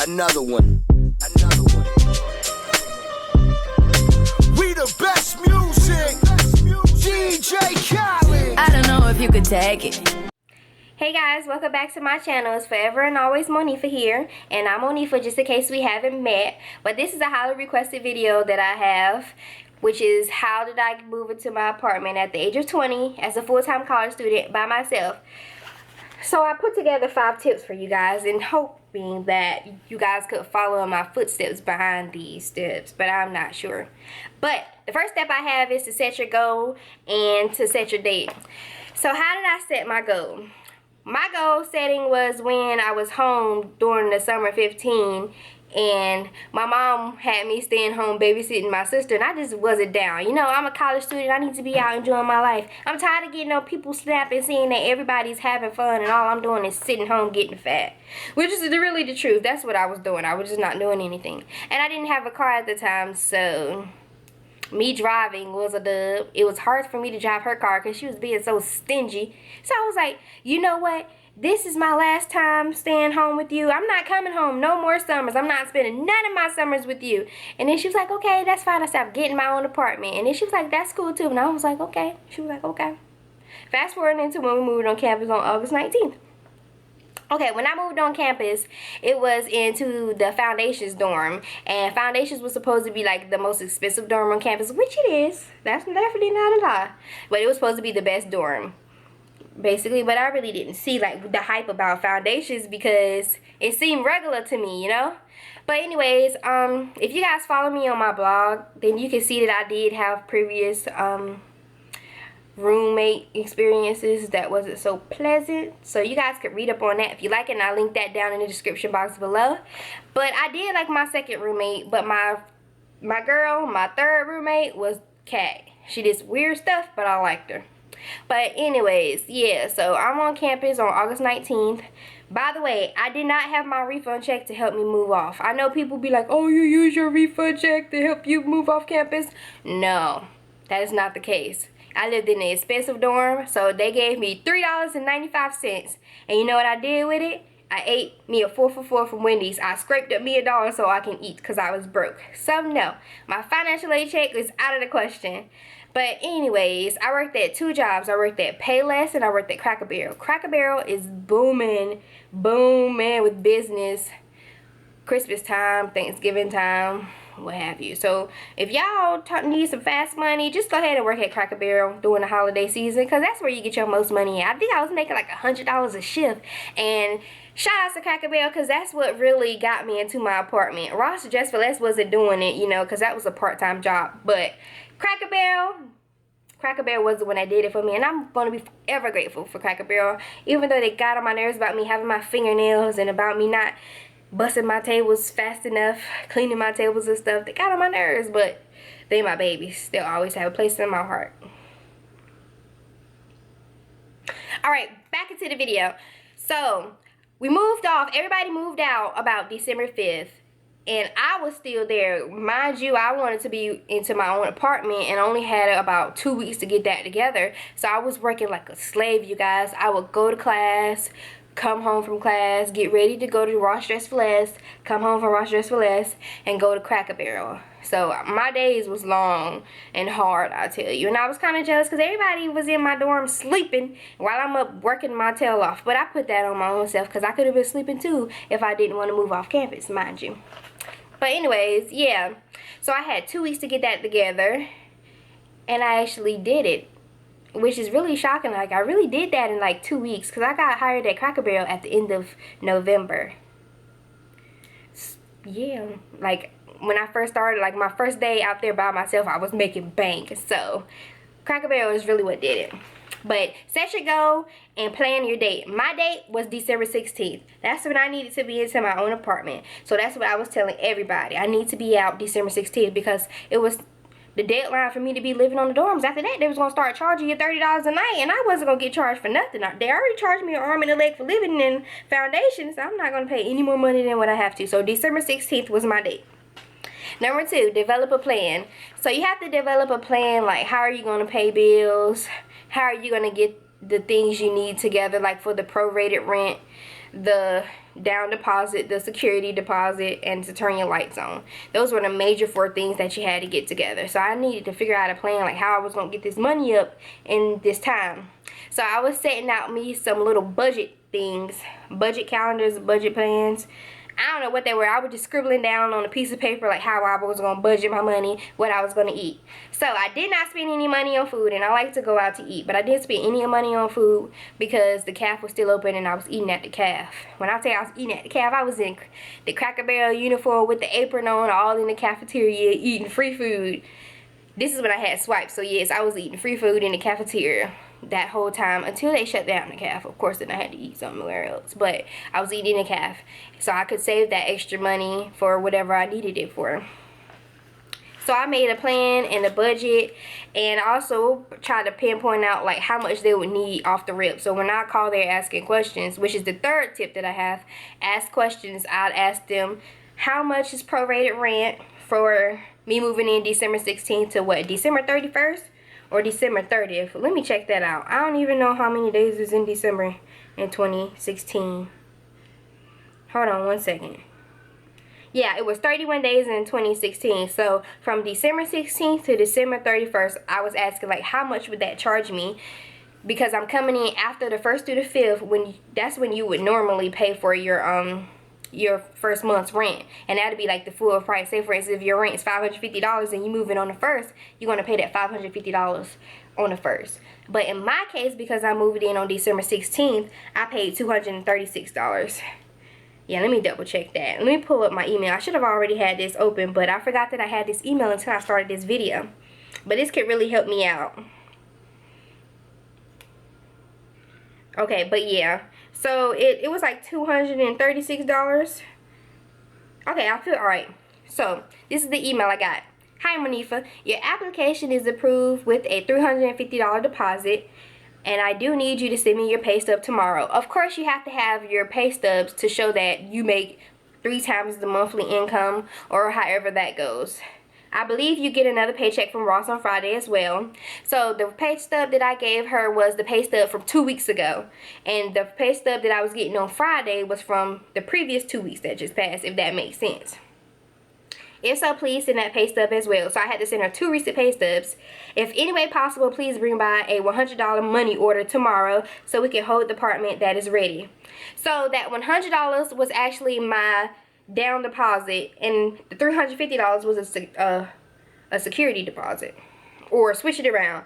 Another one. We the best music. DJ Khaled. I don't know if you could take it. Hey guys, welcome back to my channel. It's Forever and Always Monifah here, and I'm Monifah just in case we haven't met. But this is a highly requested video that I have, which is how did I move into my apartment at the age of 20 as a full-time college student by myself. So I put together 5 tips for you guys and hoping that you guys could follow in my footsteps behind these steps, but I'm not sure. But the first step I have is to set your goal and to set your date. So how did I set my goal? My goal setting was when I was home during the summer 15 and my mom had me staying home babysitting my sister, and I just wasn't down. You know, I'm a college student. I need to be out enjoying my life. I'm tired of getting on people's snap and seeing that everybody's having fun and all I'm doing is sitting home getting fat. Which is really the truth. That's what I was doing. I was just not doing anything. And I didn't have a car at the time, so me driving was a dub. It was hard for me to drive her car because she was being so stingy. So I was like, you know what? This is my last time staying home with you. I'm not coming home no more summers. I'm not spending none of my summers with you. And then she was like, okay, that's fine. I stopped getting my own apartment. And then she was like, that's cool too. And I was like, okay. She was like, okay. Fast forward into when we moved on campus on August 19th. Okay, when I moved on campus, it was into the Foundations dorm. And Foundations was supposed to be like the most expensive dorm on campus, which it is. That's definitely not a lie. But it was supposed to be the best dorm, basically. But I really didn't see like the hype about Foundations because it seemed regular to me, you know. But anyways, if you guys follow me on my blog, then you can see that I did have previous roommate experiences that wasn't so pleasant, so you guys could read up on that if you like it, and I'll link that down in the description box below. But I did like my second roommate, but my third roommate was cat. She did weird stuff, but I liked her. But anyways, yeah, so I'm on campus on August 19th. By the way, I did not have my refund check to help me move off. I know people be like, oh, you use your refund check to help you move off campus. No, that is not the case. I lived in an expensive dorm, so they gave me $3.95. And you know what I did with it? I ate me a 4 for $4 from Wendy's. I scraped up me $1 so I can eat because I was broke. So no, my financial aid check is out of the question. But anyways, I worked at 2 jobs. I worked at Payless and I worked at Cracker Barrel. Cracker Barrel is booming with business. Christmas time, Thanksgiving time, what have you. So if y'all need some fast money, just go ahead and work at Cracker Barrel during the holiday season, because that's where you get your most money. I think I was making like $100 a shift. And shout out to Cracker Barrel, because that's what really got me into my apartment. Ross Dress for Less wasn't doing it, you know, because that was a part-time job. But Cracker Barrel was the one that did it for me, and I'm going to be forever grateful for Cracker Barrel. Even though they got on my nerves about me having my fingernails and about me not busting my tables fast enough, cleaning my tables and stuff. They got on my nerves, but they my babies. They'll always have a place in my heart. Alright, back into the video. So, we moved off. Everybody moved out about December 5th. And I was still there. Mind you, I wanted to be into my own apartment and only had about 2 weeks to get that together. So I was working like a slave, you guys. I would go to class, come home from class, get ready to go to Ross Dress for Less, come home from Ross Dress for Less, and go to Cracker Barrel. So my days was long and hard, I tell you. And I was kind of jealous because everybody was in my dorm sleeping while I'm up working my tail off. But I put that on my own self because I could have been sleeping too if I didn't want to move off campus, mind you. But anyways, yeah. So I had 2 weeks to get that together, and I actually did it, which is really shocking. Like, I really did that in like 2 weeks because I got hired at Cracker Barrel at the end of November. Yeah, like when I first started, like my first day out there by myself, I was making bank. So Cracker Barrel is really what did it. But set your goal and plan your date. My date was December 16th. That's when I needed to be into my own apartment. So that's what I was telling everybody. I need to be out December 16th because it was the deadline for me to be living on the dorms. After that, they was going to start charging you $30 a night, and I wasn't going to get charged for nothing. They already charged me an arm and a leg for living in Foundation, so I'm not going to pay any more money than what I have to. So December 16th was my date. Number 2, develop a plan. So you have to develop a plan, like how are you going to pay bills? How are you going to get the things you need together, like for the prorated rent, the down deposit, the security deposit, and to turn your lights on. Those were the major 4 things that you had to get together. So I needed to figure out a plan, like how I was going to get this money up in this time. So I was setting out me some little budget things, budget calendars, budget plans. I don't know what they were. I was just scribbling down on a piece of paper like how I was going to budget my money, what I was going to eat. So I did not spend any money on food, and I like to go out to eat. But I didn't spend any money on food because the cafe was still open and I was eating at the cafe. When I say I was eating at the cafe, I was in the Cracker Barrel uniform with the apron on, all in the cafeteria eating free food. This is when I had swipes. So yes, I was eating free food in the cafeteria that whole time until they shut down the cafe. Of course, then I had to eat somewhere else, but I was eating in the cafe so I could save that extra money for whatever I needed it for. So I made a plan and a budget, and also tried to pinpoint out like how much they would need off the rip. So when I call there asking questions, which is the 3rd tip that I have, ask questions. I'd ask them how much is prorated rent for me moving in December 16th to what, December 31st? Or December 30th. Let me check that out. I don't even know how many days is in December in 2016. Hold on one second. Yeah, it was 31 days in 2016. So from December 16th to December 31st, I was asking like how much would that charge me? Because I'm coming in after the 1st through the 5th, that's when you would normally pay for your first month's rent, and that'd be like the full price. Say for instance, if your rent is $550 and you move in on the 1st, you're gonna pay that $550 on the 1st. But in my case, because I moved in on December 16th, I paid $236. Yeah, let me double check that. Let me pull up my email. I should have already had this open, but I forgot that I had this email until I started this video. But this could really help me out. Okay, but yeah. So it was like $236. Okay, I feel alright. So this is the email I got. Hi Monifah, your application is approved with a $350 deposit, and I do need you to send me your pay stub tomorrow. Of course, you have to have your pay stubs to show that you make 3 times the monthly income, or however that goes. I believe you get another paycheck from Ross on Friday as well. So the pay stub that I gave her was the pay stub from 2 weeks ago. And the pay stub that I was getting on Friday was from the previous 2 weeks that just passed, if that makes sense. If so, please send that pay stub as well. So I had to send her 2 recent pay stubs. If any way possible, please bring by a $100 money order tomorrow so we can hold the department that is ready. So that $100 was actually my down deposit, and the $350 was a security deposit. Or switch it around.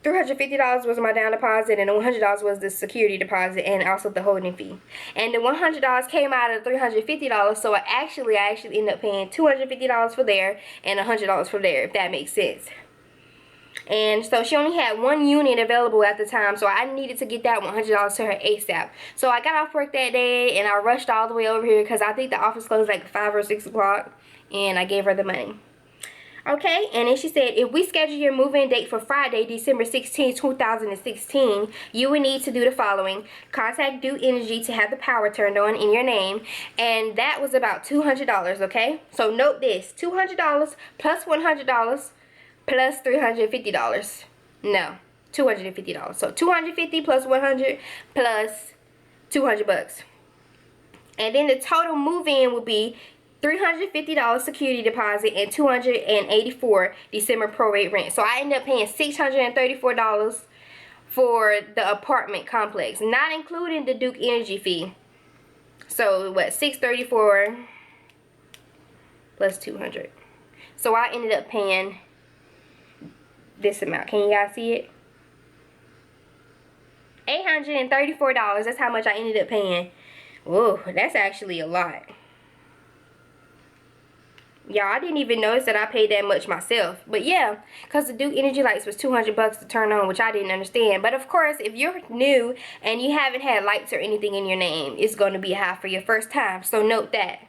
$350 was my down deposit, and the $100 was the security deposit, and also the holding fee. And the $100 came out of the $350, so I actually ended up paying $250 for there and $100 for there, if that makes sense. And so she only had 1 unit available at the time, so I needed to get that $100 to her ASAP. So I got off work that day, and I rushed all the way over here because I think the office closed like 5 or 6 o'clock, and I gave her the money. Okay, and then she said, if we schedule your move-in date for Friday, December 16, 2016, you will need to do the following. Contact Duke Energy to have the power turned on in your name, and that was about $200, okay? So note this, $200 plus $100 plus $350. No, $250. So $250 plus $100 plus $200. And then the total move-in would be $350 security deposit and $284 December prorate rent. So I ended up paying $634 for the apartment complex, not including the Duke Energy fee. So what, $634 plus $200. So I ended up paying this amount. Can you guys see it? $834. That's how much I ended up paying. Whoa, that's actually a lot. Y'all, I didn't even notice that I paid that much myself. But yeah, because the Duke Energy lights was $200 to turn on, which I didn't understand. But of course, if you're new and you haven't had lights or anything in your name, it's going to be high for your first time. So note that.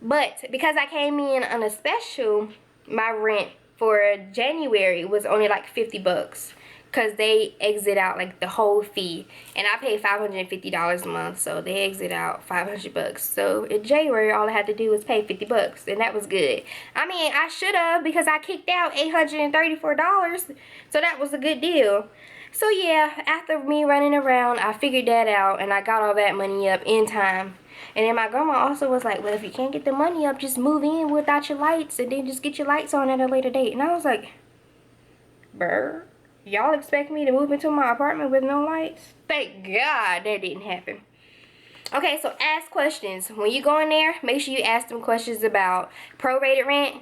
But because I came in on a special, my rent for January was only like $50. Because they exit out like the whole fee, and I paid $550 a month, so they exit out $500. So in January, all I had to do was pay $50, and that was good. I mean, I should have, because I kicked out $834, so that was a good deal. So yeah, after me running around, I figured that out and I got all that money up in time. And then my grandma also was like, well, if you can't get the money up, just move in without your lights and then just get your lights on at a later date. And I was like, bruh, y'all expect me to move into my apartment with no lights? Thank God that didn't happen. Okay, so ask questions. When you go in there, make sure you ask them questions about prorated rent,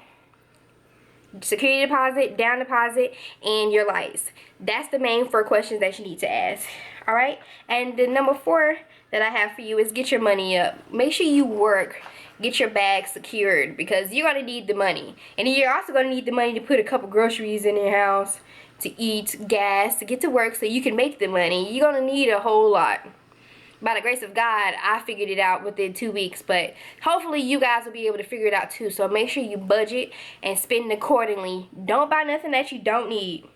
security deposit, down deposit, and your lights. That's the main 4 questions that you need to ask. Alright? And the number 4 that I have for you is get your money up. Make sure you work. Get your bag secured because you're going to need the money. And you're also going to need the money to put a couple groceries in your house, to eat, gas, to get to work so you can make the money. You're going to need a whole lot. By the grace of God, I figured it out within 2 weeks, but hopefully you guys will be able to figure it out too. So make sure you budget and spend accordingly. Don't buy nothing that you don't need.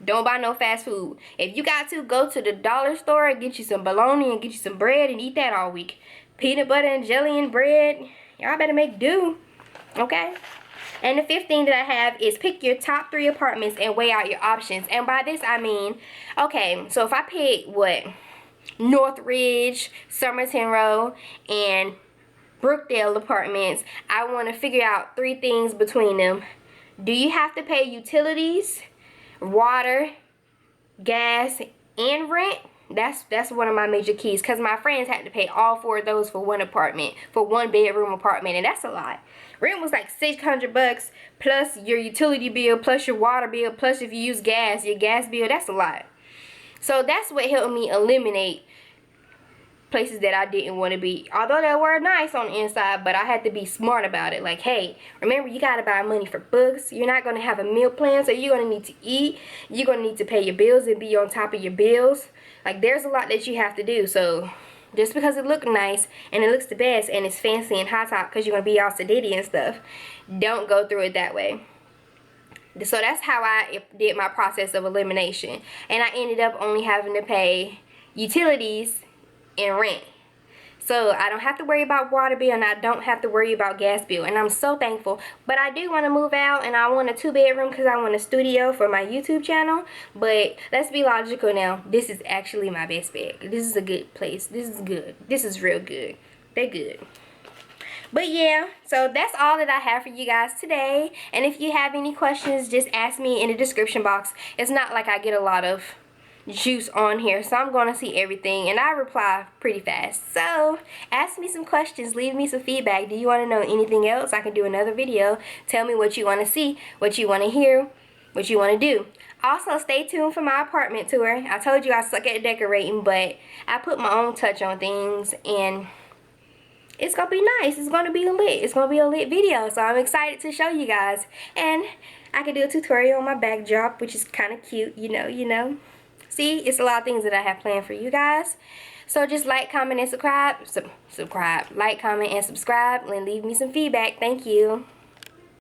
Don't buy no fast food. If you got to, go to the dollar store and get you some bologna and get you some bread and eat that all week. Peanut butter and jelly and bread. Y'all better make do. Okay? And the 5th thing that I have is pick your top 3 apartments and weigh out your options. And by this I mean, okay, so if I pick what? Northridge, Somerton Row, and Brookdale apartments, I want to figure out 3 things between them. Do you have to pay utilities, water, gas, and rent? That's one of my major keys, because my friends had to pay all 4 of those for one apartment, for 1-bedroom apartment, and that's a lot. Rent was like $600 plus your utility bill, plus your water bill, plus if you use gas, your gas bill. That's a lot. So that's what helped me eliminate places that I didn't want to be. Although they were nice on the inside, but I had to be smart about it. Like, hey, remember you got to buy money for books. You're not going to have a meal plan, so you're going to need to eat. You're going to need to pay your bills and be on top of your bills. Like, there's a lot that you have to do. So just because it looks nice and it looks the best and it's fancy and high top because you're going to be all sedity and stuff, don't go through it that way. So that's how I did my process of elimination. And I ended up only having to pay utilities and rent. So I don't have to worry about water bill and I don't have to worry about gas bill. And I'm so thankful. But I do want to move out and I want a 2-bedroom because I want a studio for my YouTube channel. But let's be logical now. This is actually my best bet. This is a good place. This is good. This is real good. They're good. But yeah, so that's all that I have for you guys today. And if you have any questions, just ask me in the description box. It's not like I get a lot of juice on here, so I'm going to see everything. And I reply pretty fast. So ask me some questions. Leave me some feedback. Do you want to know anything else? I can do another video. Tell me what you want to see, what you want to hear, what you want to do. Also, stay tuned for my apartment tour. I told you I suck at decorating, but I put my own touch on things and it's going to be nice. It's going to be lit. It's going to be a lit video. So I'm excited to show you guys. And I can do a tutorial on my backdrop, which is kind of cute, you know. See, it's a lot of things that I have planned for you guys. So just like, comment, and subscribe. Like, comment, and subscribe. And leave me some feedback. Thank you.